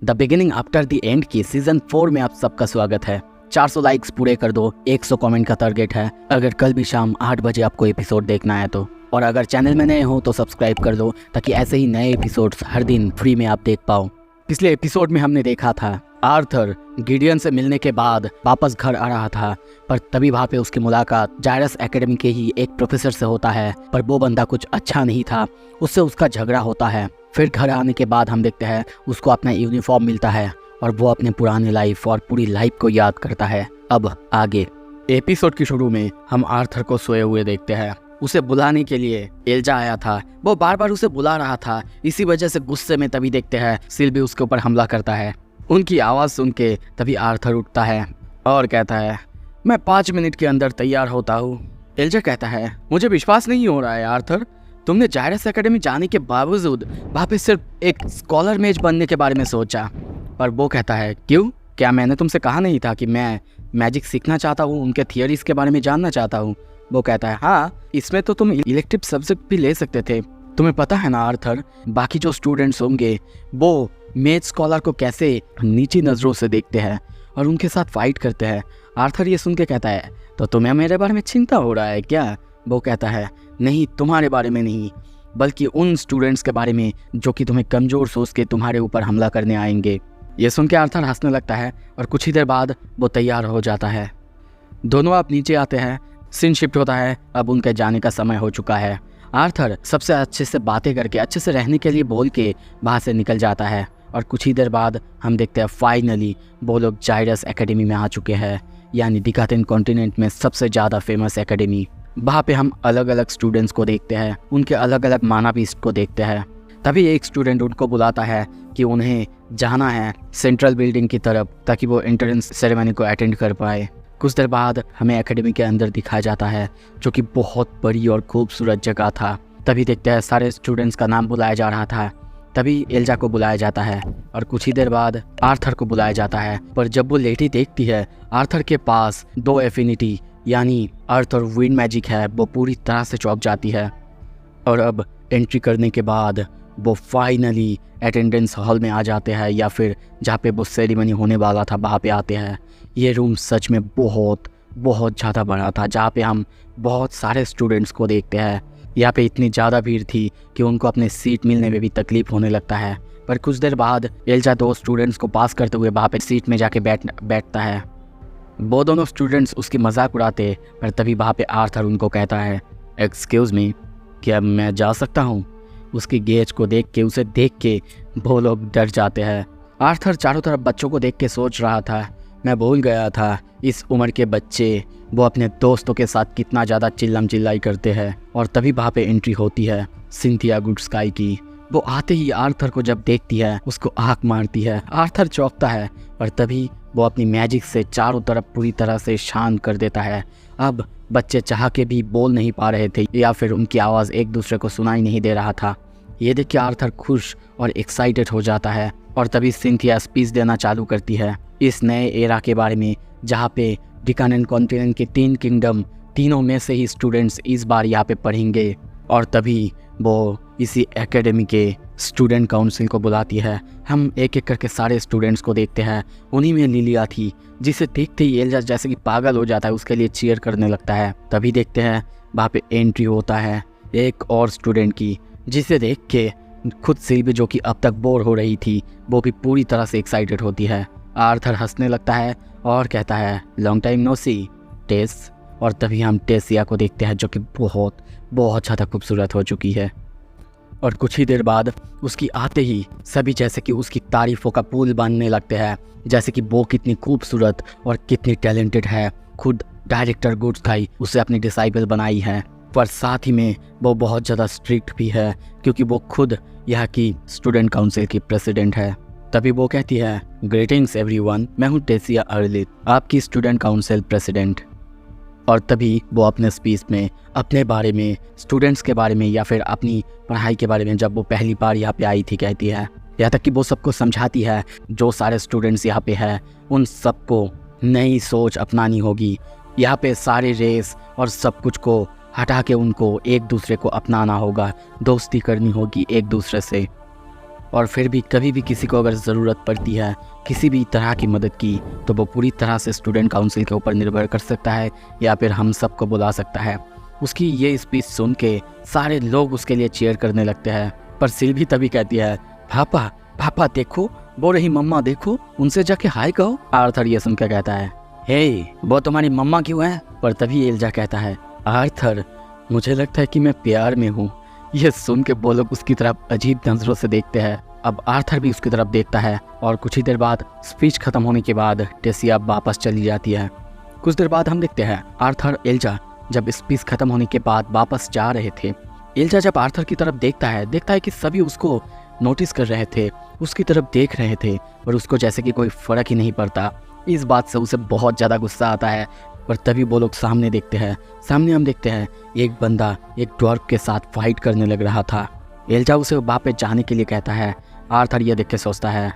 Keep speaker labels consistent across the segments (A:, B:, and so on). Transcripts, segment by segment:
A: The beginning after the end की season 4 में आप सबका स्वागत है। 400 लाइक्स पूरे कर दो, 100 कमेंट का टारगेट है अगर कल भी शाम 8 बजे आपको एपिसोड देखना है तो। और अगर चैनल में नए हो तो सब्सक्राइब कर दो ताकि ऐसे ही नए एपिसोड्स हर दिन फ्री में आप देख पाओ। पिछले एपिसोड में हमने देखा था आर्थर गिडियन से मिलने के बाद वापस घर आ रहा था, पर तभी वहाँ पे उसकी मुलाकात जायरस एकेडमी के ही एक प्रोफेसर से होता है। पर वो बंदा कुछ अच्छा नहीं था, उससे उसका झगड़ा होता है। फिर घर आने के बाद हम देखते हैं उसको अपना यूनिफॉर्म मिलता है और वो अपने पुराने लाइफ और पूरी लाइफ को याद करता है। अब आगे एपिसोड की शुरू में हम आर्थर को सोए हुए देखते हैं। उसे बुलाने के लिए एल्जा आया था, वो बार बार उसे बुला रहा था। इसी वजह से गुस्से में तभी देखते हैं सिल्वी उसके ऊपर हमला करता है। उनकी आवाज़ सुन के तभी आर्थर उठता है और कहता है, मैं 5 मिनट के अंदर तैयार होता हूँ। एल्जा कहता है, मुझे विश्वास नहीं हो रहा है आर्थर, तुमने जायरस एकेडमी जाने के बावजूद वहाँ पे सिर्फ एक स्कॉलर मेज बनने के बारे में सोचा। पर वो कहता है, क्यों? क्या मैंने तुमसे कहा नहीं था कि मैं मैजिक सीखना चाहता हूँ, उनके थियरीज के बारे में जानना चाहता हूँ? वो कहता है, हाँ, इसमें तो तुम इलेक्टिव सब्जेक्ट भी ले सकते थे। तुम्हें पता है ना आर्थर, बाकी जो स्टूडेंट्स होंगे वो मेज स्कॉलर को कैसे नीची नज़रों से देखते हैं और उनके साथ फाइट करते हैं। आर्थर ये सुन के कहता है, तो तुम्हें मेरे बारे में चिंता हो रहा है क्या? वो कहता है, नहीं, तुम्हारे बारे में नहीं, बल्कि उन स्टूडेंट्स के बारे में जो कि तुम्हें कमज़ोर सोच के तुम्हारे ऊपर हमला करने आएंगे। ये सुन के आर्थर हंसने लगता है और कुछ ही देर बाद वो तैयार हो जाता है। दोनों आप नीचे आते हैं, सीन शिफ्ट होता है, अब उनके जाने का समय हो चुका है। आर्थर सबसे अच्छे से बातें करके अच्छे से रहने के लिए बोल के वहाँ से निकल जाता है और कुछ ही देर बाद हम देखते हैं फाइनली वो लोग जायरस एकेडमी में आ चुके हैं, यानी डिकाटेन कॉन्टिनेंट में सबसे ज़्यादा फेमस एकेडमी। वहाँ पे हम अलग अलग स्टूडेंट्स को देखते हैं, उनके अलग अलग मानापीस्ट को देखते हैं। तभी एक स्टूडेंट उनको बुलाता है कि उन्हें जाना है सेंट्रल बिल्डिंग की तरफ ताकि वो एंट्रेंस सेरेमनी को अटेंड कर पाए। कुछ देर बाद हमें एकेडमी के अंदर दिखाया जाता है जो कि बहुत बड़ी और खूबसूरत जगह था। तभी देखते हैं सारे स्टूडेंट्स का नाम बुलाया जा रहा था। तभी एल्जा को बुलाया जाता है और कुछ ही देर बाद आर्थर को बुलाया जाता है। पर जब वो लेडी देखती है आर्थर के पास 2 एफिनिटी यानी अर्थ और विंड मैजिक है, वो पूरी तरह से चौंक जाती है। और अब एंट्री करने के बाद वो फाइनली अटेंडेंस हॉल में आ जाते हैं, या फिर जहाँ पे वो सेरेमनी होने वाला था वहाँ पे आते हैं। ये रूम सच में बहुत बहुत ज़्यादा बड़ा था, जहाँ पे हम बहुत सारे स्टूडेंट्स को देखते हैं। यहाँ पे इतनी ज़्यादा भीड़ थी कि उनको अपने सीट मिलने में भी तकलीफ़ होने लगता है। पर कुछ देर बाद एल्जा 2 स्टूडेंट्स को पास करते हुए वहाँ पे सीट में जाके बैठता है। वो दोनों स्टूडेंट्स उसकी मजाक उड़ाते, पर तभी वहाँ पे आर्थर उनको कहता है, एक्सक्यूज़ मी, क्या मैं जा सकता हूँ? उसकी गेज को देख के, उसे देख के वो लोग डर जाते हैं। आर्थर चारों तरफ बच्चों को देख के सोच रहा था, मैं भूल गया था इस उम्र के बच्चे वो अपने दोस्तों के साथ कितना ज़्यादा चिल्लम चिल्लाई करते हैं। और तभी वहाँ पे एंट्री होती है सिंथिया गुडस्काई की। वो आते ही आर्थर को जब देखती है उसको आँख मारती है। आर्थर चौंकता है, पर तभी वो अपनी मैजिक से चारों तरफ पूरी तरह से शांत कर देता है। अब बच्चे चाह के भी बोल नहीं पा रहे थे, या फिर उनकी आवाज़ एक दूसरे को सुनाई नहीं दे रहा था। ये देख के आर्थर खुश और एक्साइटेड हो जाता है। और तभी सिंथिया स्पीच देना चालू करती है इस नए एरा के बारे में, जहाँ पे डिकाटेन कॉन्टिनेंट के 3 किंगडम, तीनों में से ही स्टूडेंट्स इस बार यहाँ पे पढ़ेंगे। और तभी वो इसी एकेडमी के स्टूडेंट काउंसिल को बुलाती है। हम एक एक करके सारे स्टूडेंट्स को देखते हैं। उन्हीं में लिलिया थी, जिसे देखते ही एल्जा जैसे कि पागल हो जाता है, उसके लिए चीयर करने लगता है। तभी देखते हैं वहाँ पे एंट्री होता है एक और स्टूडेंट की, जिसे देख के खुद सिल्वी जो कि अब तक बोर हो रही थी, वो भी पूरी तरह से एक्साइटेड होती है। आर्थर हंसने लगता है और कहता है, लॉन्ग टाइम नो सी टेस। और तभी हम टेसिया को देखते हैं जो कि बहुत बहुत ज़्यादा खूबसूरत हो चुकी है। और कुछ ही देर बाद उसकी आते ही सभी जैसे कि उसकी तारीफ़ों का पुल बांधने लगते हैं, जैसे कि वो कितनी खूबसूरत और कितनी टैलेंटेड है। खुद डायरेक्टर गुडस्काई उसे अपनी डिसाइबल बनाई है, पर साथ ही में वो बहुत ज़्यादा स्ट्रिक्ट भी है क्योंकि वो खुद यहाँ की स्टूडेंट काउंसिल की प्रेसिडेंट है। तभी वो कहती है, ग्रीटिंग्स एवरीवन, मैं हूँ टेसिया अर्लिथ, आपकी स्टूडेंट काउंसिल प्रेसिडेंट। और तभी वो अपने स्पीच में अपने बारे में, स्टूडेंट्स के बारे में, या फिर अपनी पढ़ाई के बारे में, जब वो पहली बार यहाँ पे आई थी, कहती है। यहाँ तक कि वो सबको समझाती है जो सारे स्टूडेंट्स यहाँ पे हैं उन सबको नई सोच अपनानी होगी। यहाँ पे सारे रेस और सब कुछ को हटा के उनको एक दूसरे को अपनाना होगा, दोस्ती करनी होगी एक दूसरे से। और फिर भी कभी भी किसी को अगर ज़रूरत पड़ती है किसी भी तरह की मदद की तो वो पूरी तरह से स्टूडेंट काउंसिल के ऊपर निर्भर कर सकता है या फिर हम सबको बुला सकता है। उसकी ये स्पीच सुन के सारे लोग उसके लिए चीयर करने लगते हैं, पर सिल्वी तभी कहती है, पापा पापा देखो, वो रही मम्मा, देखो उनसे जाके हाय कहो। आर्थर ये सुनकर कहता है, हे वो तुम्हारी मम्मा क्यों है? पर तभी एल्जा कहता है, आर्थर मुझे लगता है कि मैं प्यार में हूँ। यह सुन के वो लोग उसकी तरफ अजीब नजरों से देखते हैं। अब आर्थर भी उसकी तरफ देखता है और कुछ ही देर बाद स्पीच खत्म होने के बाद टेसिया वापस चली जाती है। कुछ देर बाद हम देखते हैं आर्थर एल्जा जब स्पीच खत्म होने के बाद वापस जा रहे थे। एल्जा जब आर्थर की तरफ देखता है कि सभी उसको नोटिस कर रहे थे, उसकी तरफ देख रहे थे, पर उसको जैसे कि कोई फर्क ही नहीं पड़ता। इस बात से उसे बहुत ज़्यादा गुस्सा आता है। पर तभी वो लोग सामने देखते हैं, सामने हम देखते हैं एक बंदा एक ड्वार्फ के साथ फाइट करने लग रहा था। एल्जा उसे वापस जाने के लिए कहता है। आर्थर ये देख के सोचता है,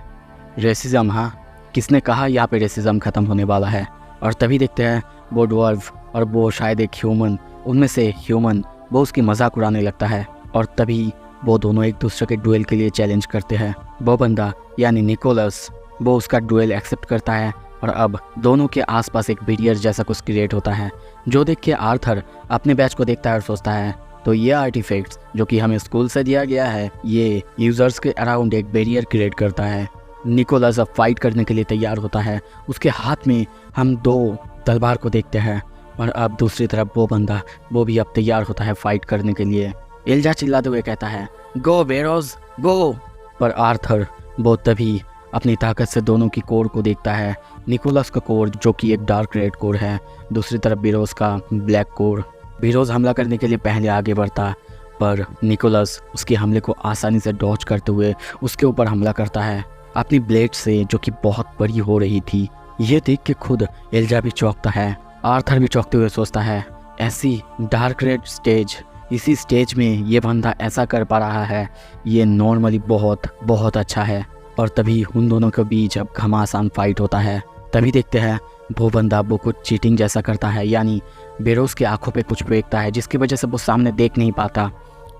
A: रेसिज्म, हाँ किसने कहा यहाँ पे रेसिज्म ख़त्म होने वाला है। और तभी देखते हैं वो ड्वार्फ और वो शायद एक ह्यूमन, उनमें से ह्यूमन वो उसकी मजाक उड़ाने लगता है। और तभी वो दोनों एक दूसरे के डुएल के लिए चैलेंज करते हैं। वो बंदा यानी निकोलस वो उसका डुएल एक्सेप्ट करता है और अब दोनों के आसपास एक बैरियर जैसा कुछ क्रिएट होता है, जो देख के आर्थर अपने बैच को देखता है और सोचता है, तो ये आर्टिफैक्ट्स जो कि हमें स्कूल से दिया गया है ये यूजर्स के अराउंड एक बैरियर क्रिएट करता है। निकोलस अब फाइट करने के लिए तैयार होता है। उसके हाथ में हम 2 तलवार को देखते हैं और अब दूसरी तरफ वो बंदा वो भी अब तैयार होता है फाइट करने के लिए। एल्जा चिल्लाते हुए कहता है, गो बेरोज गो। पर आर्थर वो तभी अपनी ताकत से दोनों की कोर को देखता है। निकोलस का कोर जो कि एक डार्क रेड कोर है, दूसरी तरफ बिरोज का ब्लैक कोर। बिरोज हमला करने के लिए पहले आगे बढ़ता, पर निकोलस उसके हमले को आसानी से डॉज करते हुए उसके ऊपर हमला करता है अपनी ब्लेड से, जो कि बहुत बड़ी हो रही थी। ये देख के खुद एल्जा भी चौंकता है। आर्थर भी चौंकते हुए सोचता है, ऐसी डार्क रेड स्टेज, इसी स्टेज में ये बंदा ऐसा कर पा रहा है, ये नॉर्मली बहुत बहुत अच्छा है। और तभी उन दोनों के बीच अब घमासान फाइट होता है। तभी देखते हैं वो बंदा वो कुछ चीटिंग जैसा करता है, यानी बेरोज की आंखों पे कुछ फेंकता है जिसकी वजह से वो सामने देख नहीं पाता।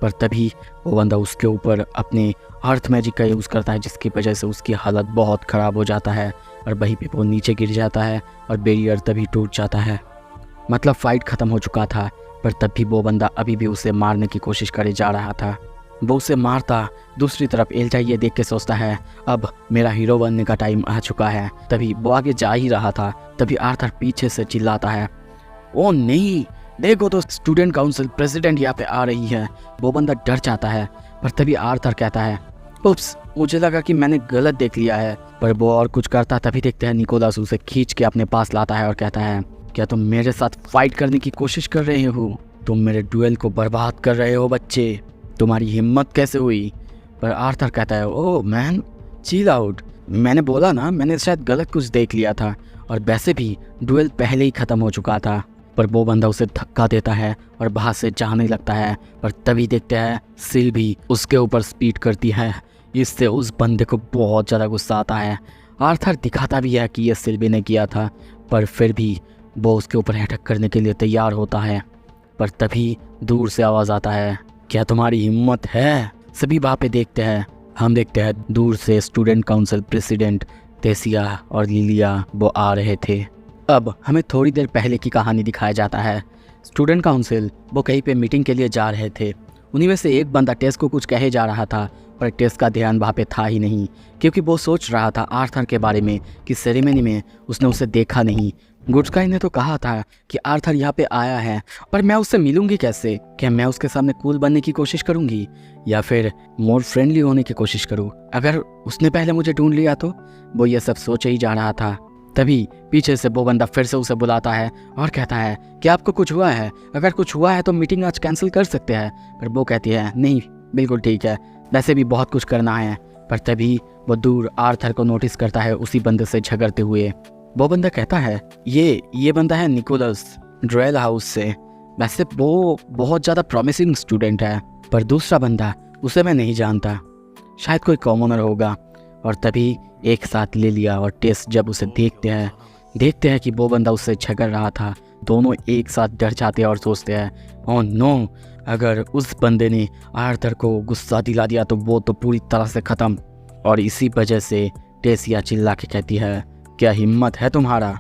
A: पर तभी वो बंदा उसके ऊपर अपने अर्थ मैजिक का यूज़ करता है जिसकी वजह से उसकी हालत बहुत ख़राब हो जाता है और वहीं पे वो नीचे गिर जाता है और बैरियर तभी टूट जाता है। मतलब फ़ाइट ख़त्म हो चुका था, पर तब भी वो बंदा अभी भी उसे मारने की कोशिश करे जा रहा था। वो उसे मारता। दूसरी तरफ एल्जा ये देख के सोचता है, अब मेरा हीरो बनने का टाइम आ चुका है। तभी वो आगे जा ही रहा था, तभी आर्थर पीछे से चिल्लाता है, ओ नहीं देखो तो स्टूडेंट काउंसिल प्रेसिडेंट यहाँ पे आ रही है। वो बंदा डर जाता है, पर तभी आर्थर कहता है, उप्स मुझे लगा कि मैंने गलत देख लिया है। पर वो और कुछ करता, तभी देखते हैं निकोलस उसे खींच के अपने पास लाता है और कहता है, क्या तुम मेरे साथ फाइट करने की कोशिश कर रहे हो? तुम मेरे डुएल को बर्बाद कर रहे हो बच्चे, तुम्हारी हिम्मत कैसे हुई? पर आर्थर कहता है, ओह मैन चिल आउट, मैंने बोला ना, मैंने शायद गलत कुछ देख लिया था और वैसे भी डुएल पहले ही ख़त्म हो चुका था। पर वो बंदा उसे धक्का देता है और बाहर से जाने लगता है। पर तभी देखते हैं सिल्वी उसके ऊपर स्पीड करती है। इससे उस बंदे को बहुत ज़्यादा गुस्सा आता है। आर्थर दिखाता भी है कि ये सिल्वी ने किया था, पर फिर भी वो उसके ऊपर अटैक करने के लिए तैयार होता है। पर तभी दूर से आवाज़ आता है, क्या तुम्हारी हिम्मत है? सभी वहाँ पे देखते हैं। हम देखते हैं दूर से स्टूडेंट काउंसिल प्रेसिडेंट टेसिया और लिलिया वो आ रहे थे। अब हमें थोड़ी देर पहले की कहानी दिखाया जाता है। स्टूडेंट काउंसिल वो कहीं पे मीटिंग के लिए जा रहे थे। उन्हीं में से एक बंदा टेस को कुछ कहे जा रहा था, पर टेस का ध्यान वहाँ पे था ही नहीं, क्योंकि वो सोच रहा था आर्थर के बारे में कि सेरेमनी में उसने उसे देखा नहीं। गुड्सकाई ने तो कहा था कि आर्थर यहाँ पे आया है, पर मैं उससे मिलूंगी कैसे? क्या मैं उसके सामने कूल बनने की कोशिश करूंगी या फिर मोर फ्रेंडली होने की कोशिश करूँ? अगर उसने पहले मुझे ढूंढ लिया तो? वो ये सब सोचे ही जा रहा था। तभी पीछे से वो बंदा फिर से उसे बुलाता है और कहता है, क्या आपको कुछ हुआ है? अगर कुछ हुआ है तो मीटिंग आज कैंसिल कर सकते हैं। पर वो कहती है, नहीं बिल्कुल ठीक है, वैसे भी बहुत कुछ करना है। पर तभी वो दूर आर्थर को नोटिस करता है उसी बंदे से झगड़ते हुए। वो बंदा कहता है, ये बंदा है निकोलस ड्रेल हाउस से, वैसे वो बहुत ज़्यादा प्रॉमिसिंग स्टूडेंट है, पर दूसरा बंदा उसे मैं नहीं जानता, शायद कोई कॉमनर होगा। और तभी एक साथ लिलिया और टेस जब उसे देखते हैं कि वो बंदा उससे झगड़ रहा था, दोनों एक साथ डर जाते हैं और सोचते हैं, ओह नो, अगर उस बंदे ने आर्थर को गुस्सा दिला दिया तो वो तो पूरी तरह से ख़त्म। और इसी वजह से टेसिया चिल्ला के कहती है, क्या हिम्मत है तुम्हारा।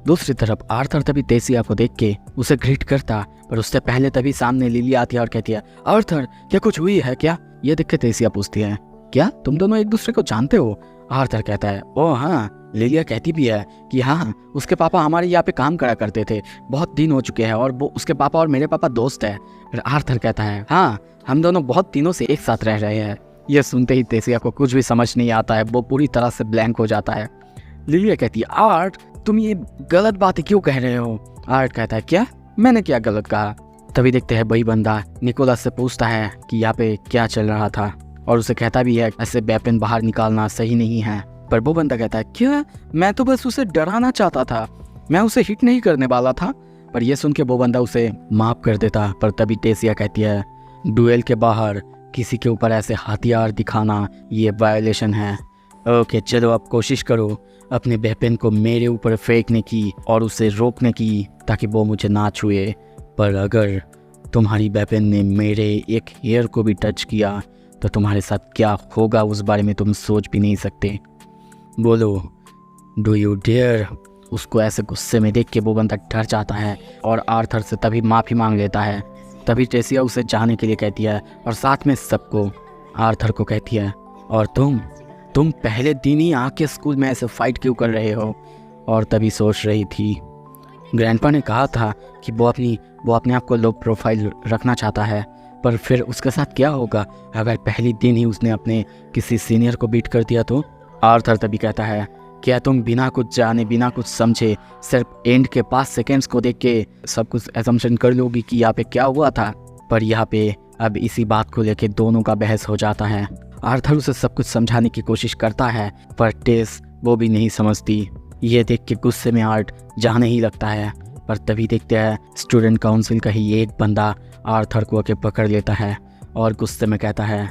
A: दूसरी तरफ आर्थर तभी टेसिया को देख के उसे ग्रीट करता, पर उससे पहले तभी सामने लिली आती है और कहती है, आर्थर क्या कुछ हुई है क्या। ये देख के टेसिया पूछती है, क्या तुम दोनों एक दूसरे को जानते हो। आर्थर कहता है, ओह हाँ। लिलिया कहती भी है कि हाँ, उसके पापा हमारे यहाँ पे काम करा करते थे, बहुत दिन हो चुके हैं और वो उसके पापा और मेरे पापा दोस्त है। फिर आर्थर कहता है, हाँ हम दोनों बहुत दिनों से एक साथ रह रहे हैं। यह सुनते ही टेसिया को कुछ भी समझ नहीं आता है, वो पूरी तरह से ब्लैंक हो जाता है। लिलिया कहती है, आर्ट तुम ये गलत बातें क्यों कह रहे हो। आर्ट कहता है, क्या मैंने क्या गलत कहा। तभी देखते हैं वही बंदा निकोलस से पूछता है कि यहाँ पे क्या चल रहा था, और उसे कहता भी है ऐसे वेपन बाहर निकालना सही नहीं है। पर वो बंदा कहता है, क्या मैं तो बस उसे डराना चाहता था, मैं उसे हिट नहीं करने वाला था। पर यह सुन के वो बंदा उसे माफ कर देता। पर तभी टेसिया कहती है, डुएल के बाहर किसी के ऊपर ऐसे हथियार दिखाना ये वायलेशन है। ओके चलो अब कोशिश करो अपने वेपन को मेरे ऊपर फेंकने की और उसे रोकने की, ताकि वो मुझे ना छुए। पर अगर तुम्हारी वेपन ने मेरे एक हेयर को भी टच किया तो तुम्हारे साथ क्या होगा उस बारे में तुम सोच भी नहीं सकते। बोलो, डू यू डेयर। उसको ऐसे गुस्से में देख के वो बंदा डर जाता है और आर्थर से तभी माफ़ी मांग लेता है। तभी टेसिया उसे जाने के लिए कहती है और साथ में सबको आर्थर को कहती है, और तुम पहले दिन ही आके स्कूल में ऐसे फाइट क्यों कर रहे हो। और तभी सोच रही थी, ग्रैंडपा ने कहा था कि वो अपने आप को लो प्रोफाइल रखना चाहता है, पर फिर उसके साथ क्या होगा अगर पहली दिन ही उसने अपने किसी सीनियर को बीट कर दिया तो। आर्थर तभी कहता है, क्या तुम बिना कुछ जाने बिना कुछ समझे सिर्फ एंड के 5 सेकेंड्स को देख के सब कुछ एजम्पशन कर लोगी कि यहाँ पे क्या हुआ था। पर यहाँ पे अब इसी बात को लेके दोनों का बहस हो जाता है। आर्थर उसे सब कुछ समझाने की कोशिश करता है, पर टेस वो भी नहीं समझती। ये देख के गुस्से में आर्ट जाने ही लगता है। पर तभी देखते हैं स्टूडेंट काउंसिल का ही एक बंदा आर्थर को आके पकड़ लेता है और गुस्से में कहता है,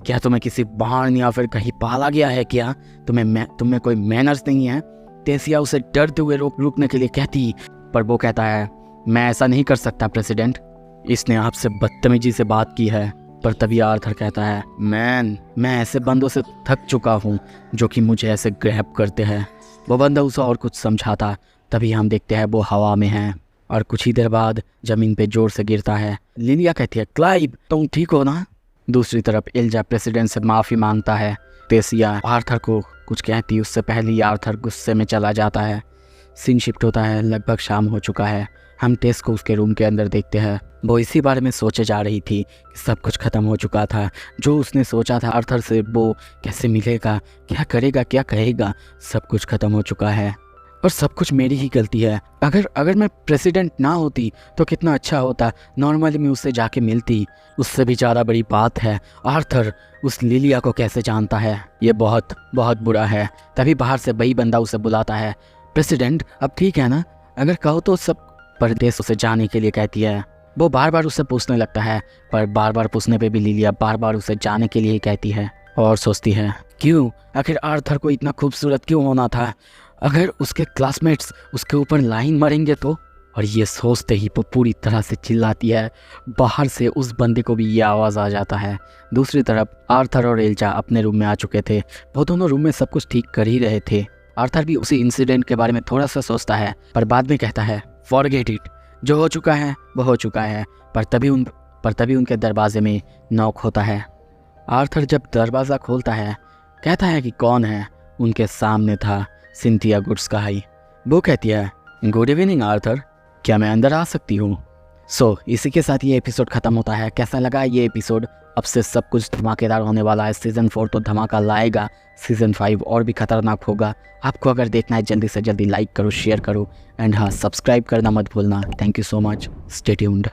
A: क्या तुम्हें किसी बाहर या फिर कहीं पाला गया है क्या। तुम्हें कोई मैनर्स नहीं है। टेसिया उसे डरते हुए रोकने के लिए कहती, पर वो कहता है, मैं ऐसा नहीं कर सकता प्रेसिडेंट, इसने आपसे बदतमीजी से बात की है। पर तभी आर्थर कहता है, मैं ऐसे बंदों से थक चुका हूँ जो कि मुझे ऐसे ग्रैब करते हैं। वो बंदा उसे और कुछ समझाता, तभी हम देखते हैं वो हवा में है और कुछ ही देर बाद ज़मीन पे जोर से गिरता है। लिलिया कहती है, क्लाइव तुम ठीक हो ना। दूसरी तरफ एल्जा प्रेसिडेंट से माफ़ी मांगता है। टेसिया आर्थर को कुछ कहती, उससे पहले ही आर्थर गुस्से में चला जाता है। सीन शिफ्ट होता है, लगभग शाम हो चुका है। हम टेस को उसके रूम के अंदर देखते हैं। वो इसी बारे में सोचे जा रही थी कि सब कुछ ख़त्म हो चुका था। जो उसने सोचा था आर्थर से वो कैसे मिलेगा, क्या करेगा, क्या कहेगा, सब कुछ ख़त्म हो चुका है। और सब कुछ मेरी ही गलती है। अगर मैं प्रेसिडेंट ना होती तो कितना अच्छा होता। नॉर्मली मैं उससे जाके मिलती। उससे भी ज़्यादा बड़ी बात है, आर्थर उस लिलिया को कैसे जानता है। ये बहुत बहुत बुरा है। तभी बाहर से वही बंदा उसे बुलाता है, प्रेसिडेंट अब ठीक है ना, अगर कहो तो सब। परदेश उसे जाने के लिए कहती है। वो बार बार उससे पूछने लगता है, पर बार बार पूछने पे भी लिलिया बार बार उसे जाने के लिए ही कहती है। और सोचती है, क्यों, आखिर आर्थर को इतना खूबसूरत क्यों होना था। अगर उसके क्लासमेट्स उसके ऊपर लाइन मारेंगे तो। और ये सोचते ही वो पूरी तरह से चिल्लाती है। बाहर से उस बंदे को भी ये आवाज़ आ जाता है। दूसरी तरफ आर्थर और एल्जा अपने रूम में आ चुके थे। वो दोनों रूम में सब कुछ ठीक कर ही रहे थे। आर्थर भी उसी इंसिडेंट के बारे में थोड़ा सा सोचता है, पर बाद में कहता है, फॉरगेट इट, जो हो चुका है वो हो चुका है। पर तभी उनके दरवाजे में नॉक होता है। आर्थर जब दरवाज़ा खोलता है, कहता है कि कौन है। उनके सामने था सिंथिया गुड्सकाई। वो कहती है, गुड इवनिंग आर्थर, क्या मैं अंदर आ सकती हूँ। इसी के साथ ये एपिसोड ख़त्म होता है। कैसा लगा ये एपिसोड। अब से सब कुछ धमाकेदार होने वाला है। सीज़न 4 तो धमाका लाएगा, सीज़न 5 और भी खतरनाक होगा। आपको अगर देखना है जल्दी से जल्दी लाइक करो, शेयर करो एंड हाँ, सब्सक्राइब करना मत भूलना। Thank you so much, stay tuned.